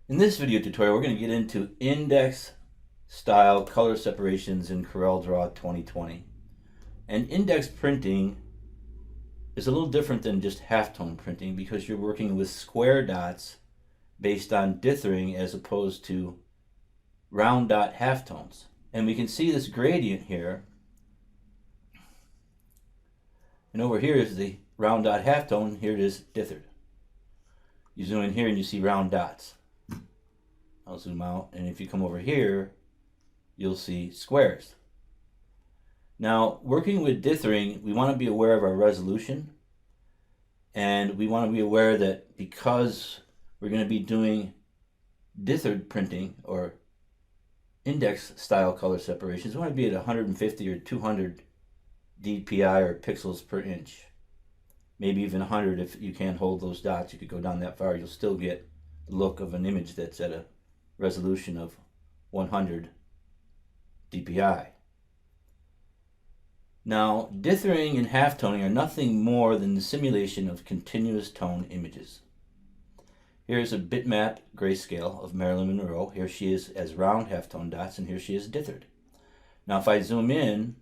In this video tutorial, we're going to get into index style color separations in CorelDRAW 2020. And index printing is a little different than just halftone printing because you're working with square dots based on dithering as opposed to round dot halftones. And we can see this gradient here. And over here is the round dot halftone. Here it is dithered. You zoom in here and you see round dots. I'll zoom out, and if you come over here, you'll see squares. Now, working with dithering, we want to be aware of our resolution, and we want to be aware that because we're going to be doing dithered printing or index style color separations, we want to be at 150 or 200 dpi or pixels per inch. Maybe even 100 if you can't hold those dots. You could go down that far, you'll still get the look of an image that's at a resolution of 100 dpi. Now, dithering and halftoning are nothing more than the simulation of continuous tone images. Here's a bitmap grayscale of Marilyn Monroe. Here she is as round halftone dots, and here she is dithered. Now, if I zoom in,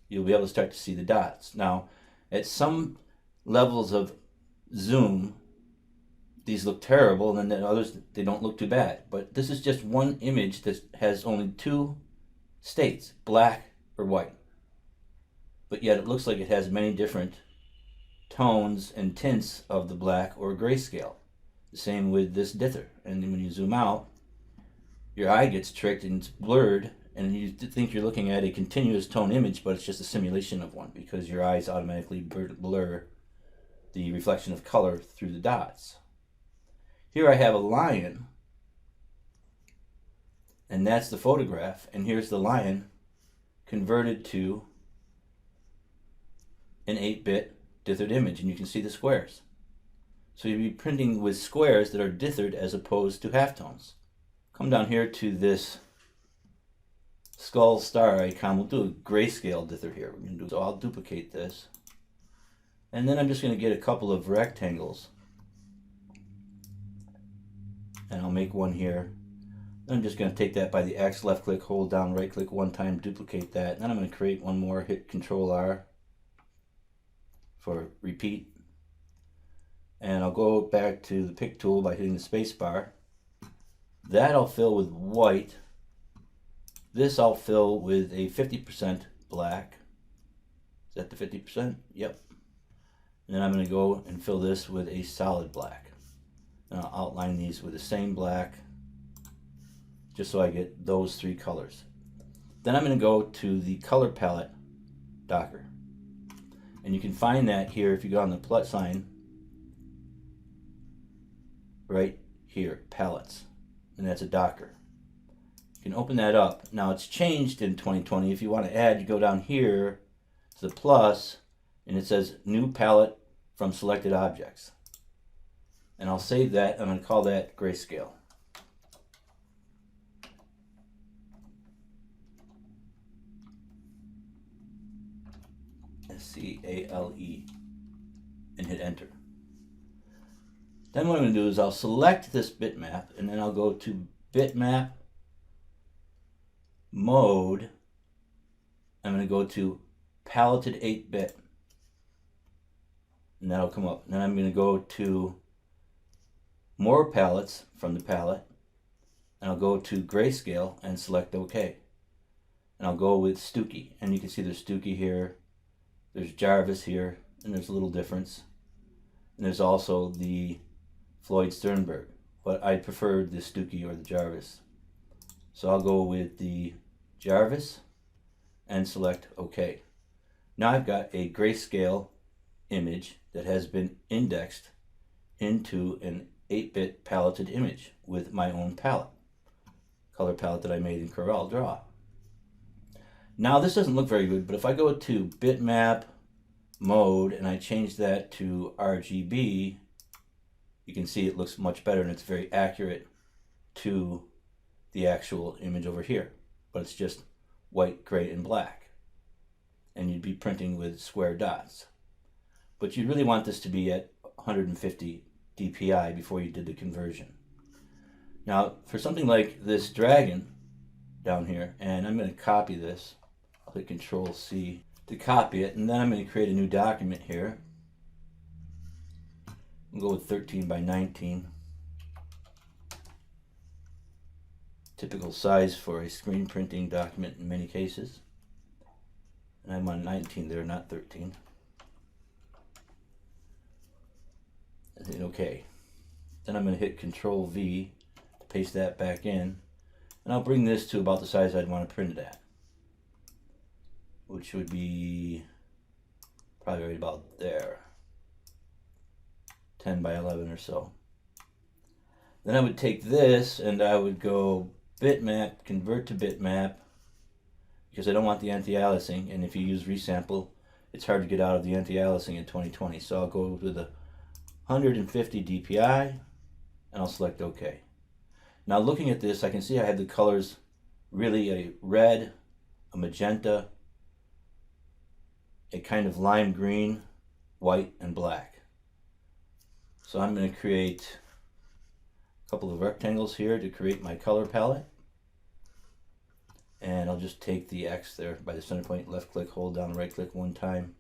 you'll be able to start to see the dots. Now, at some levels of zoom, these look terrible, and then others, they don't look too bad. But this is just one image that has only two states, black or white. But yet it looks like it has many different tones and tints of the black or grayscale. The same with this dither. And then when you zoom out, your eye gets tricked and it's blurred, and you think you're looking at a continuous tone image, but it's just a simulation of one because your eyes automatically blur the reflection of color through the dots. Here I have a lion, and that's the photograph, and here's the lion converted to an 8-bit dithered image, and you can see the squares. So you'll be printing with squares that are dithered as opposed to halftones. Come down here to this skull star icon. We'll do a grayscale dither here. So I'll duplicate this, and then I'm just going to get a couple of rectangles. And I'll make one here. I'm just going to take that by the X, left click, hold down, right click one time, duplicate that. And then I'm going to create one more, hit Control R for repeat. And I'll go back to the pick tool by hitting the space bar. That I'll fill with white. This I'll fill with a 50% black. Is that the 50%? Yep. And then I'm going to go and fill this with a solid black. And I'll outline these with the same black just so I get those three colors. Then I'm going to go to the color palette docker. And you can find that here if you go on the plus sign right here, palettes. And that's a docker. You can open that up. Now it's changed in 2020. If you want to add, you go down here to the plus and it says new palette from selected objects. And I'll save that. I'm going to call that Grayscale. SCALE. And hit enter. Then what I'm going to do is I'll select this bitmap, and then I'll go to bitmap mode. I'm going to go to paletted 8-bit. And that'll come up. And then I'm going to go to more palettes from the palette, and I'll go to grayscale and select OK. And I'll go with Stuki, and you can see there's Stuki here, there's Jarvis here, and there's a little difference. And there's also the Floyd Sternberg, but I prefer the Stuki or the Jarvis. So I'll go with the Jarvis and select OK. Now I've got a grayscale image that has been indexed into an 8-bit paletted image with my own palette, color palette that I made in CorelDRAW. Now this doesn't look very good, but if I go to bitmap mode and I change that to RGB, you can see it looks much better and it's very accurate to the actual image over here, but it's just white, gray, and black. And you'd be printing with square dots. But you'd really want this to be at 150 dpi before you did the conversion. Now for something like this dragon down here, and I'm going to copy this. I'll hit Control C to copy it, and then I'm going to create a new document here. We'll go with 13 by 19. Typical size for a screen printing document in many cases. And I'm on 19 there, not 13. And hit OK. Then I'm going to hit Control V to paste that back in. And I'll bring this to about the size I'd want to print it at, which would be probably right about there. 10 by 11 or so. Then I would take this and I would go bitmap, convert to bitmap, because I don't want the anti-aliasing, and if you use resample, it's hard to get out of the anti-aliasing in 2020. So I'll go with a 150 DPI, and I'll select OK. Now looking at this, I can see I have the colors really a red, a magenta, a kind of lime green, white, and black. So I'm going to create a couple of rectangles here to create my color palette. And I'll just take the X there by the center point, left click, hold down, right click one time,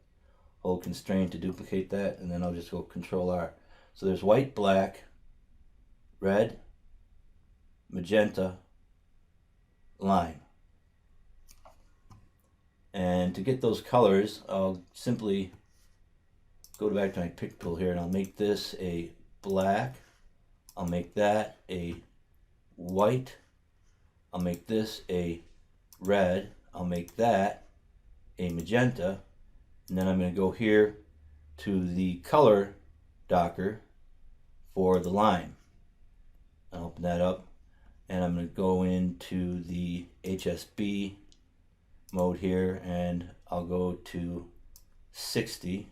hold constrain to duplicate that, and then I'll just go Control R. So there's white, black, red, magenta, lime. And to get those colors, I'll simply go back to my pick tool here, and I'll make this a black, I'll make that a white, I'll make this a red, I'll make that a magenta, and then I'm going to go here to the color docker for the lime. I'll open that up, and I'm going to go into the HSB mode here, and I'll go to 60.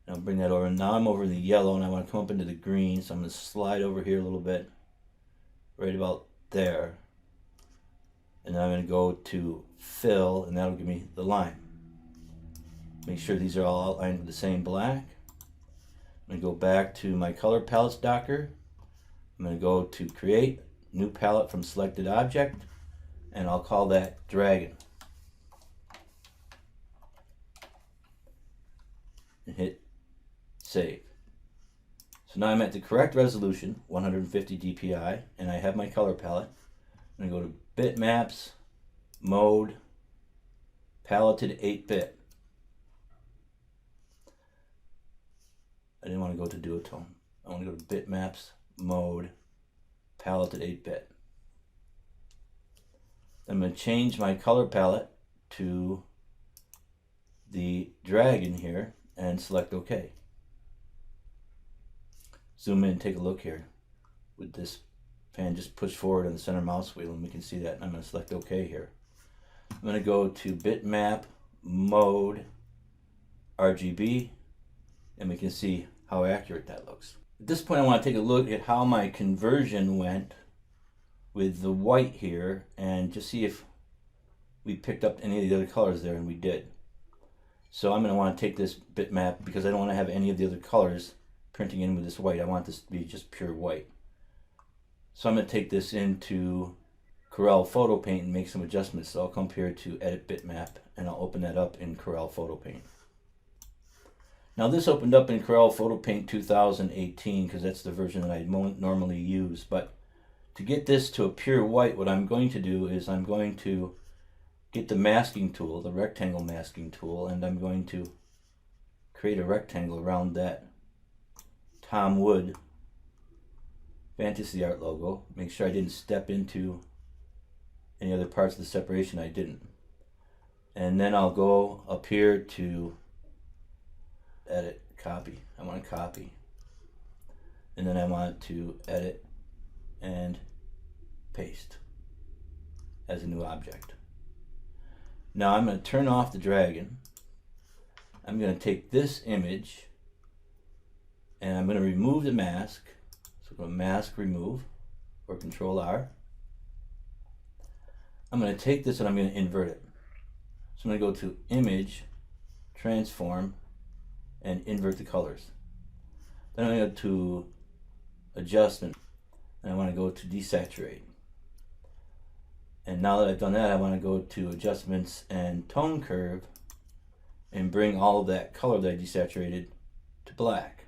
I'll bring that over. Now I'm over the yellow, and I want to come up into the green, so I'm going to slide over here a little bit, right about there. And then I'm going to go to fill, and that'll give me the line. Make sure these are all outlined with the same black. I'm going to go back to my color palettes docker. I'm going to go to create new palette from selected object, and I'll call that dragon. And hit save. So now I'm at the correct resolution, 150 DPI, and I have my color palette. I'm going to go to bitmaps, mode, paletted 8-bit. I didn't want to go to duotone. I want to go to bitmaps, mode, paletted 8-bit. I'm going to change my color palette to the dragon here and select OK. Zoom in and take a look here. With this pan, just push forward on the center mouse wheel and we can see that. I'm going to select OK here. I'm going to go to bitmap, mode, RGB, and we can see how accurate that looks. At this point I want to take a look at how my conversion went with the white here and just see if we picked up any of the other colors there, and we did. So I'm going to want to take this bitmap because I don't want to have any of the other colors printing in with this white. I want this to be just pure white. So I'm going to take this into Corel Photo Paint and make some adjustments. So I'll come here to Edit Bitmap, and I'll open that up in Corel Photo Paint. Now this opened up in Corel Photo Paint 2018 because that's the version that I normally use. But to get this to a pure white, what I'm going to do is I'm going to get the masking tool, the rectangle masking tool, and I'm going to create a rectangle around that Tom Wood Fantasy Art logo. Make sure I didn't step into any other parts of the separation. I didn't. And then I'll go up here to edit, copy. I want to copy. And then I want to edit and paste as a new object. Now I'm going to turn off the dragon. I'm going to take this image and I'm going to remove the mask. So go to mask, remove, or Control R. I'm going to take this and I'm going to invert it. So I'm going to go to image, transform, and invert the colors. Then I go to adjustment, and I want to go to desaturate. And now that I've done that, I want to go to adjustments and tone curve and bring all of that color that I desaturated to black.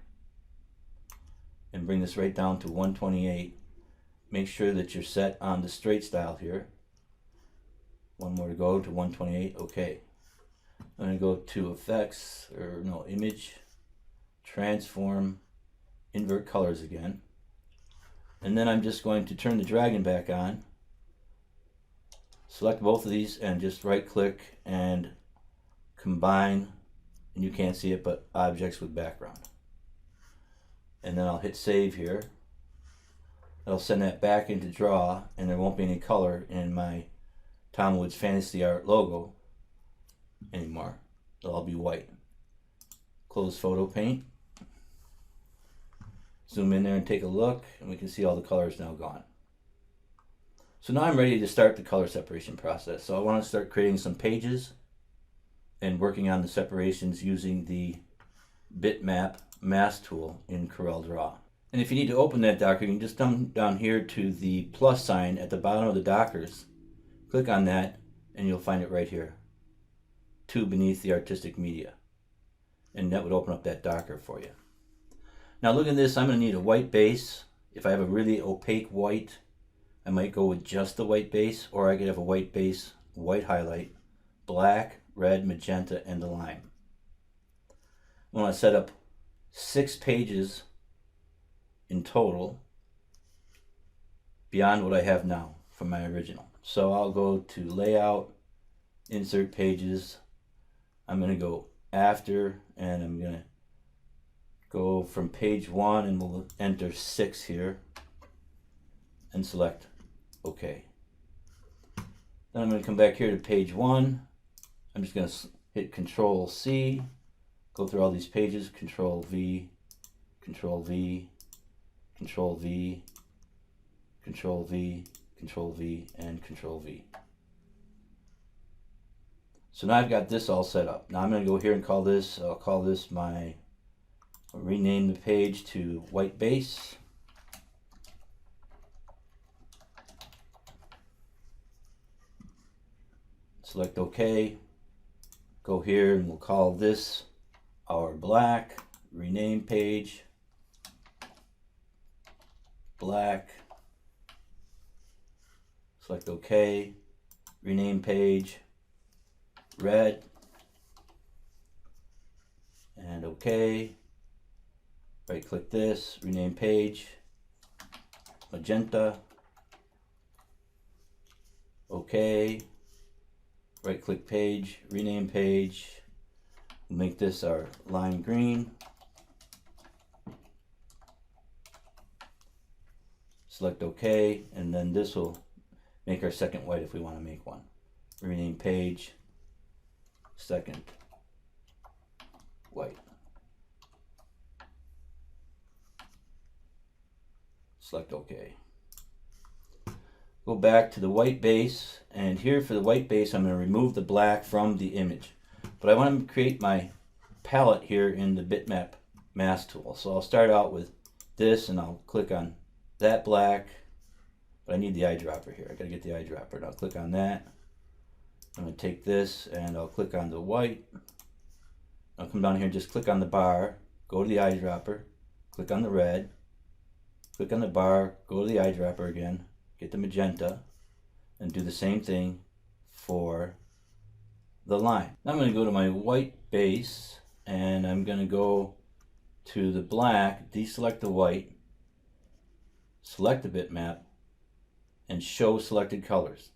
And bring this right down to 128. Make sure that you're set on the straight style here. One more to go to 128, okay. I'm going to go to effects, or no, image, transform, invert colors again. And then I'm just going to turn the dragon back on. Select both of these and just right click and combine, and you can't see it, but objects with background. And then I'll hit save here. I'll send that back into draw, and there won't be any color in my Tom Woods Fantasy Art logo anymore. It'll all be white. Close photo paint. Zoom in there and take a look, and we can see all the colors now gone. So now I'm ready to start the color separation process. So I want to start creating some pages and working on the separations using the bitmap mask tool in CorelDRAW. And if you need to open that docker, you can just come down here to the plus sign at the bottom of the dockers. Click on that and you'll find it right here, two beneath the artistic media. And that would open up that docker for you. Now look at this, I'm going to need a white base. If I have a really opaque white, I might go with just the white base, or I could have a white base, white highlight, black, red, magenta, and the lime. I want to set up 6 pages in total beyond what I have now from my original. So I'll go to layout, insert pages. I'm going to go after, and I'm going to go from page 1, and we'll enter 6 here and select OK. Then I'm going to come back here to page 1. I'm just going to hit Control C, go through all these pages, Control V, Control V, Control V, Control V, Control V, and Control V. So now I've got this all set up. Now I'm going to go here and call this, I'll call this my, I'll rename the page to white base. Select OK. Go here and we'll call this our black. Rename page. Black. Select OK. Rename page. Red. And OK. Right click this. Rename page. Magenta. OK. Right click page, rename page, make this our lime green, select OK, and then this will make our second white if we want to make one. Rename page, second white. Select OK. Go back to the white base, and here for the white base I'm going to remove the black from the image. But I want to create my palette here in the bitmap mask tool. So I'll start out with this, and I'll click on that black, but I need the eyedropper here. I got to get the eyedropper, and I'll click on that. I'm going to take this and I'll click on the white. I'll come down here and just click on the bar, go to the eyedropper, click on the red, click on the bar, go to the eyedropper again, get the magenta, and do the same thing for the line. Now I'm going to go to my white base, and I'm going to go to the black, deselect the white, select the bitmap, and show selected colors.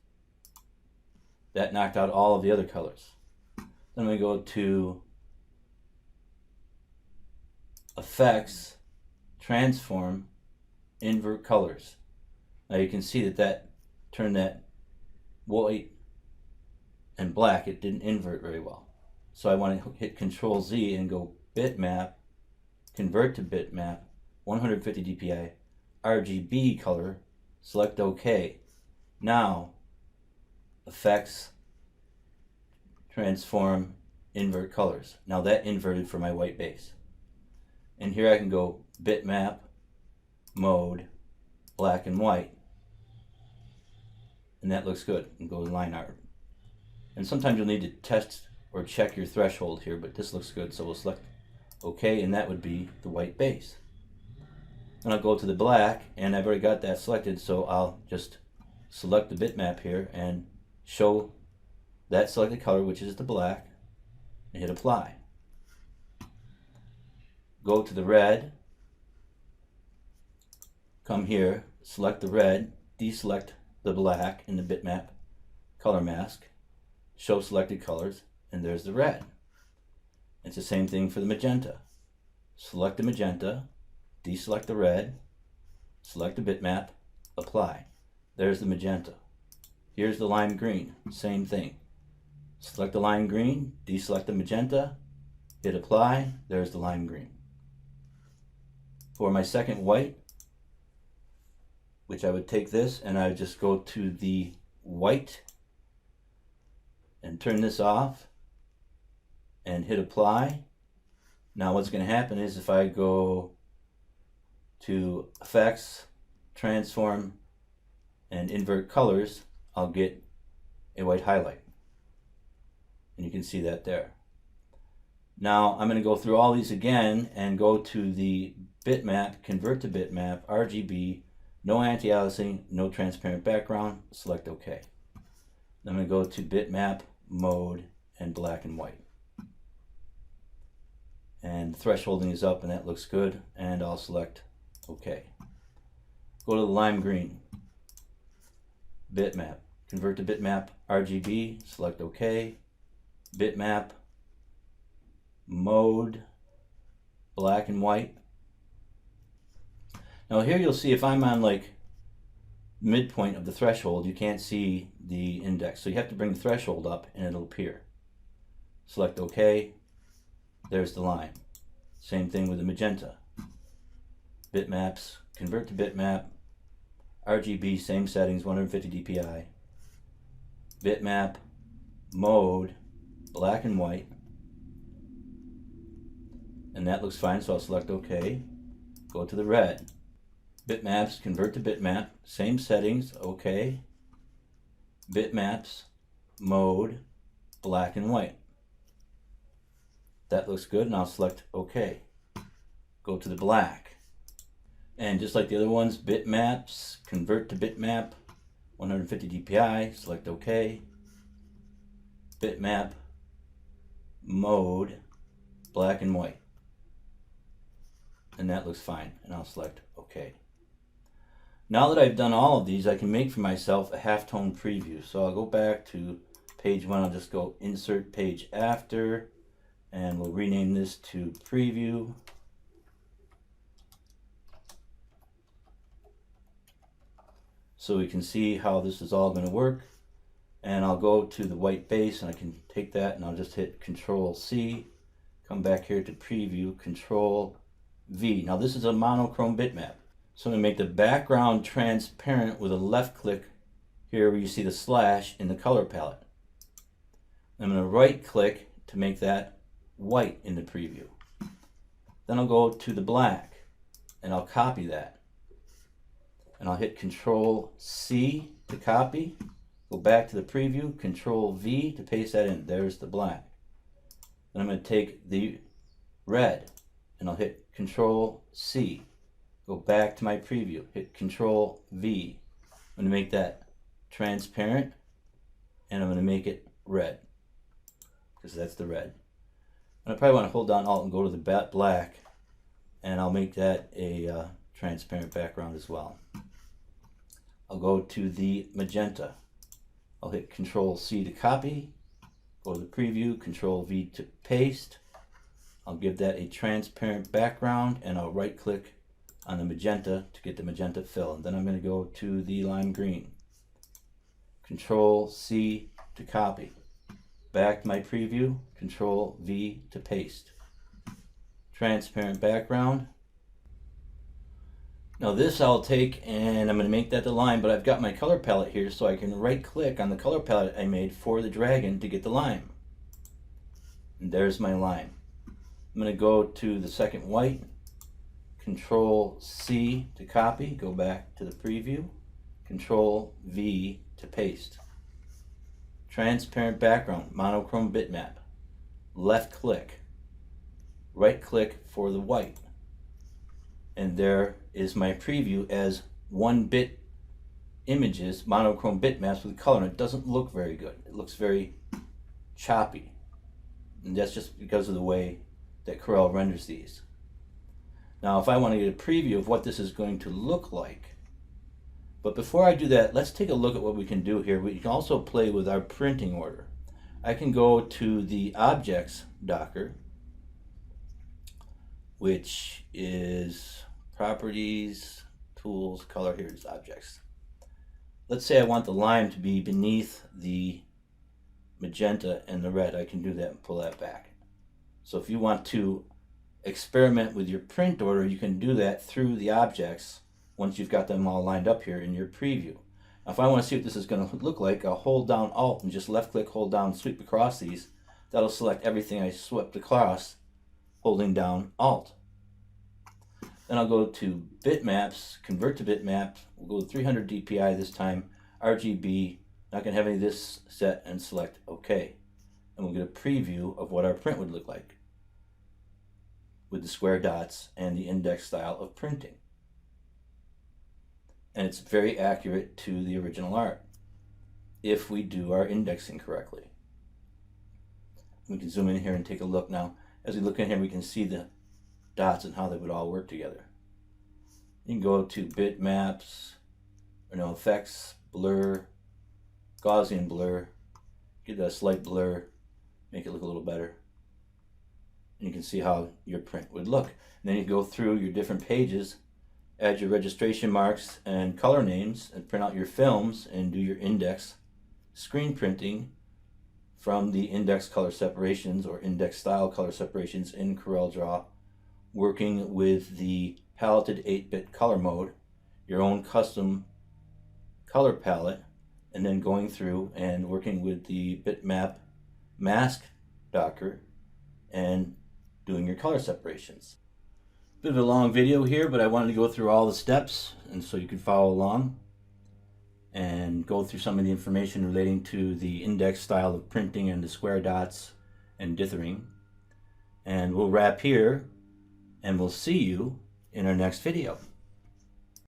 That knocked out all of the other colors. Then I'm going to go to effects, transform, invert colors. Now you can see that turned that white and black. It didn't invert very well. So I want to hit Control Z and go bitmap, convert to bitmap, 150 dpi, RGB color, select OK. Now effects, transform, invert colors. Now that inverted for my white base. And here I can go bitmap, mode, black and white. And that looks good. And go line art. And sometimes you'll need to test or check your threshold here, but this looks good, so we'll select OK, and that would be the white base. And I'll go to the black, and I've already got that selected, so I'll just select the bitmap here and show that selected color, which is the black, and hit apply. Go to the red, come here, select the red, deselect the black in the bitmap color mask, show selected colors, and there's the red. It's the same thing for the magenta. Select the magenta, deselect the red, select the bitmap, apply. There's the magenta. Here's the lime green, same thing. Select the lime green, deselect the magenta, hit apply, there's the lime green. For my second white, which I would take this and I would just go to the white and turn this off and hit apply. Now what's going to happen is if I go to effects, transform, and invert colors, I'll get a white highlight. And you can see that there. Now I'm going to go through all these again and go to the bitmap, convert to bitmap, RGB, no anti-aliasing, no transparent background, select OK. I'm going to go to bitmap, mode, and black and white. And thresholding is up and that looks good, and I'll select OK. Go to the lime green, bitmap, convert to bitmap, RGB, select OK, bitmap, mode, black and white. Now here you'll see if I'm on like midpoint of the threshold, you can't see the index, so you have to bring the threshold up and it'll appear. Select OK, there's the line. Same thing with the magenta. Bitmaps, convert to bitmap, RGB, same settings, 150 dpi, bitmap, mode, black and white, and that looks fine, so I'll select OK. Go to the red. Bitmaps, convert to bitmap, same settings, OK. Bitmaps, mode, black and white. That looks good, and I'll select OK. Go to the black. And just like the other ones, bitmaps, convert to bitmap, 150 dpi, select OK. Bitmap, mode, black and white. And that looks fine, and I'll select OK. Now that I've done all of these, I can make for myself a halftone preview. So I'll go back to page 1, I'll just go insert page after, and we'll rename this to preview. So we can see how this is all going to work. And I'll go to the white base and I can take that and I'll just hit Control C, come back here to preview, Control V. Now this is a monochrome bitmap. So I'm going to make the background transparent with a left click here where you see the slash in the color palette. I'm going to right click to make that white in the preview. Then I'll go to the black and I'll copy that. And I'll hit Control C to copy. Go back to the preview, Control V to paste that in. There's the black. Then I'm going to take the red and I'll hit Control C. Go back to my preview, hit Control V. I'm going to make that transparent and I'm going to make it red because that's the red. And I probably want to hold down Alt and go to the black, and I'll make that a transparent background as well. I'll go to the magenta. I'll hit Control C to copy, go to the preview, Control V to paste. I'll give that a transparent background and I'll right click on the magenta to get the magenta fill. And then I'm going to go to the lime green. Control C to copy. Back to my preview, Control V to paste. Transparent background. Now this I'll take and I'm going to make that the line, but I've got my color palette here so I can right click on the color palette I made for the dragon to get the lime. And there's my lime. I'm going to go to the second white Control C to copy, go back to the preview. Control V to paste. Transparent background, monochrome bitmap. Left click. Right click for the white. And there is my preview as 1-bit images, monochrome bitmaps with color, and it doesn't look very good. It looks very choppy. And that's just because of the way that Corel renders these. Now, if I want to get a preview of what this is going to look like, but before I do that, let's take a look at what we can do here. We can also play with our printing order. I can go to the Objects Docker, which is Properties, Tools, Color. Here's Objects. Let's say I want the lime to be beneath the magenta and the red. I can do that and pull that back. So if you want to experiment with your print order, you can do that through the objects once you've got them all lined up here in your preview. Now, if I want to see what this is going to look like, I'll hold down Alt and just left click, hold down, sweep across these. That'll select everything I swept across holding down Alt. Then I'll go to bitmaps, convert to bitmaps. We'll go to 300 dpi this time, RGB, not going to have any of this set, and select OK. And we'll get a preview of what our print would look like with the square dots and the index style of printing. And it's very accurate to the original art if we do our indexing correctly. We can zoom in here and take a look now. As we look in here, we can see the dots and how they would all work together. You can go to bitmaps, effects, blur, Gaussian blur, give it a slight blur, make it look a little better. And you can see how your print would look. And then you go through your different pages, add your registration marks and color names, and print out your films and do your index screen printing from the index color separations or index style color separations in CorelDRAW, working with the paletted 8-bit color mode, your own custom color palette, and then going through and working with the bitmap mask docker and doing your color separations. Bit of a long video here, but I wanted to go through all the steps and so you could follow along and go through some of the information relating to the index style of printing and the square dots and dithering. And we'll wrap here and we'll see you in our next video.